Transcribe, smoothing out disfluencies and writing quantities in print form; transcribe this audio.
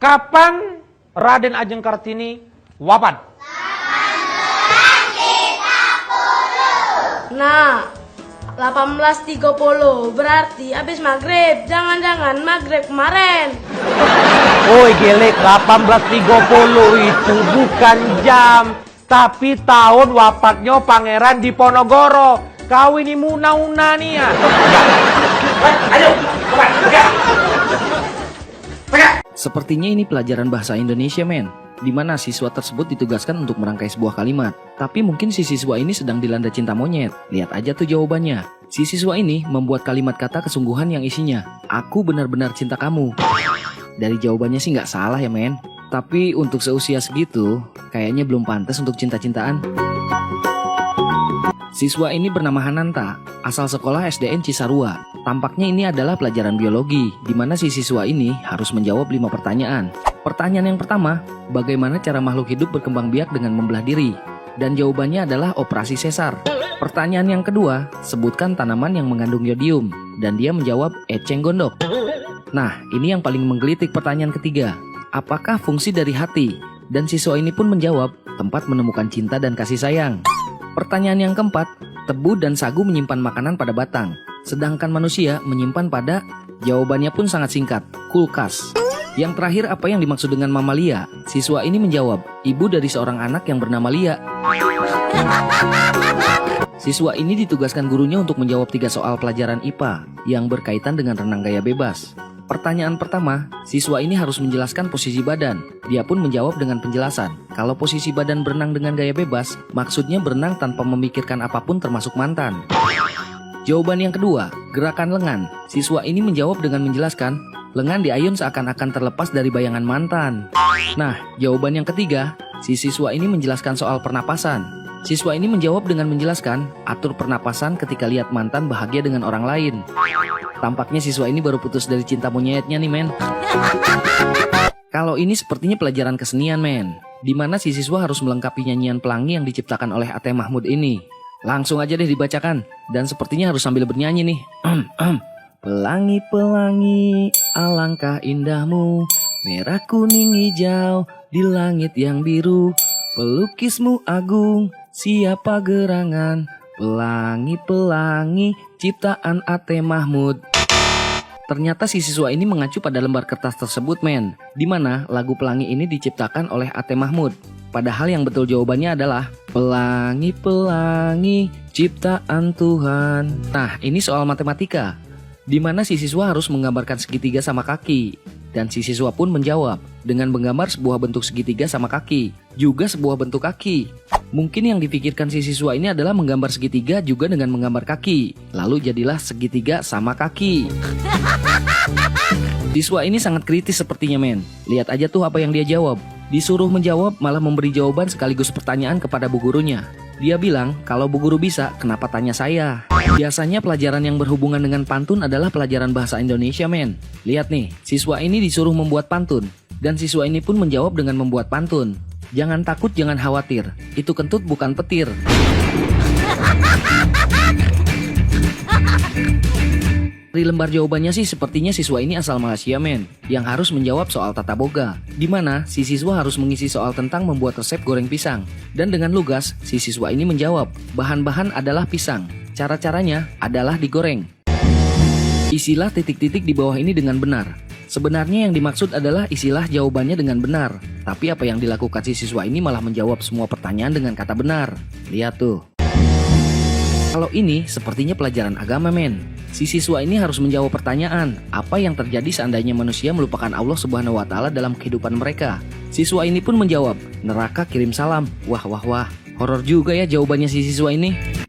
Kapan Raden Ajeng Kartini wafat? Nah, 18.30 berarti habis maghrib. Jangan-jangan maghrib kemarin. Woi gelek, 18.30 itu bukan jam, tapi tahun wafatnya Pangeran Diponegoro. Kau ini muna-una nih ya. Ayo, Sepertinya ini pelajaran bahasa Indonesia, men, di mana siswa tersebut ditugaskan untuk merangkai sebuah kalimat. Tapi mungkin si siswa ini sedang dilanda cinta monyet. Lihat aja tuh jawabannya. Si siswa ini membuat kalimat kata kesungguhan yang isinya, "Aku benar-benar cinta kamu." Dari jawabannya sih nggak salah ya, men. Tapi untuk seusia segitu, kayaknya belum pantas untuk cinta-cintaan. Siswa ini bernama Hananta, asal sekolah SDN Cisarua. Tampaknya ini adalah pelajaran biologi, di mana si siswa ini harus menjawab 5 pertanyaan. Pertanyaan yang pertama, bagaimana cara makhluk hidup berkembang biak dengan membelah diri? Dan jawabannya adalah operasi sesar. Pertanyaan yang kedua, sebutkan tanaman yang mengandung yodium. Dan dia menjawab eceng gondok. Nah, ini yang paling menggelitik pertanyaan ketiga. Apakah fungsi dari hati? Dan siswa ini pun menjawab, tempat menemukan cinta dan kasih sayang. Pertanyaan yang keempat, tebu dan sagu menyimpan makanan pada batang, sedangkan manusia menyimpan pada, jawabannya pun sangat singkat, kulkas. Yang terakhir, apa yang dimaksud dengan mamalia? Siswa ini menjawab, ibu dari seorang anak yang bernama Lia. Siswa ini ditugaskan gurunya untuk menjawab 3 soal pelajaran IPA yang berkaitan dengan renang gaya bebas. Pertanyaan pertama, siswa ini harus menjelaskan posisi badan. Dia pun menjawab dengan penjelasan. Kalau posisi badan berenang dengan gaya bebas, maksudnya berenang tanpa memikirkan apapun termasuk mantan. Jawaban yang kedua, gerakan lengan. Siswa ini menjawab dengan menjelaskan, lengan diayun seakan-akan terlepas dari bayangan mantan. Nah, jawaban yang ketiga, si siswa ini menjelaskan soal pernapasan. Siswa ini menjawab dengan menjelaskan, atur pernapasan ketika lihat mantan bahagia dengan orang lain. Tampaknya siswa ini baru putus dari cinta monyetnya nih, men. Kalau ini sepertinya pelajaran kesenian, men, di mana si siswa harus melengkapi nyanyian pelangi yang diciptakan oleh A.T. Mahmud ini. Langsung aja deh dibacakan, dan sepertinya harus sambil bernyanyi nih. Pelangi-pelangi, alangkah indahmu, merah kuning hijau di langit yang biru. Pelukismu agung, siapa gerangan, pelangi-pelangi, ciptaan A.T. Mahmud. Ternyata si siswa ini mengacu pada lembar kertas tersebut, men, di mana lagu Pelangi ini diciptakan oleh A.T. Mahmud. Padahal yang betul jawabannya adalah pelangi-pelangi, ciptaan Tuhan. Nah, ini soal matematika, di mana si siswa harus menggambarkan segitiga sama kaki. Dan si siswa pun menjawab dengan menggambar sebuah bentuk segitiga sama kaki, juga sebuah bentuk kaki. Mungkin yang dipikirkan si siswa ini adalah menggambar segitiga juga dengan menggambar kaki. Lalu jadilah segitiga sama kaki. Siswa ini sangat kritis sepertinya, men. Lihat aja tuh apa yang dia jawab. Disuruh menjawab malah memberi jawaban sekaligus pertanyaan kepada bu gurunya. Dia bilang, kalau bu guru bisa, kenapa tanya saya? Biasanya pelajaran yang berhubungan dengan pantun adalah pelajaran bahasa Indonesia, men. Lihat nih, siswa ini disuruh membuat pantun. Dan siswa ini pun menjawab dengan membuat pantun. Jangan takut, jangan khawatir. Itu kentut bukan petir. Dari lembar jawabannya sih sepertinya siswa ini asal Malaysia, men, yang harus menjawab soal tata boga, di mana si siswa harus mengisi soal tentang membuat resep goreng pisang. Dan dengan lugas, si siswa ini menjawab, bahan-bahan adalah pisang. Cara-caranya adalah digoreng. Isilah titik-titik di bawah ini dengan benar. Sebenarnya yang dimaksud adalah isilah jawabannya dengan benar. Tapi apa yang dilakukan si siswa ini malah menjawab semua pertanyaan dengan kata benar. Lihat tuh. Kalau ini sepertinya pelajaran agama, men. Si siswa ini harus menjawab pertanyaan, apa yang terjadi seandainya manusia melupakan Allah Subhanahu wa Ta'ala dalam kehidupan mereka. Siswa ini pun menjawab, neraka kirim salam. Wah, horor juga ya jawabannya si siswa ini.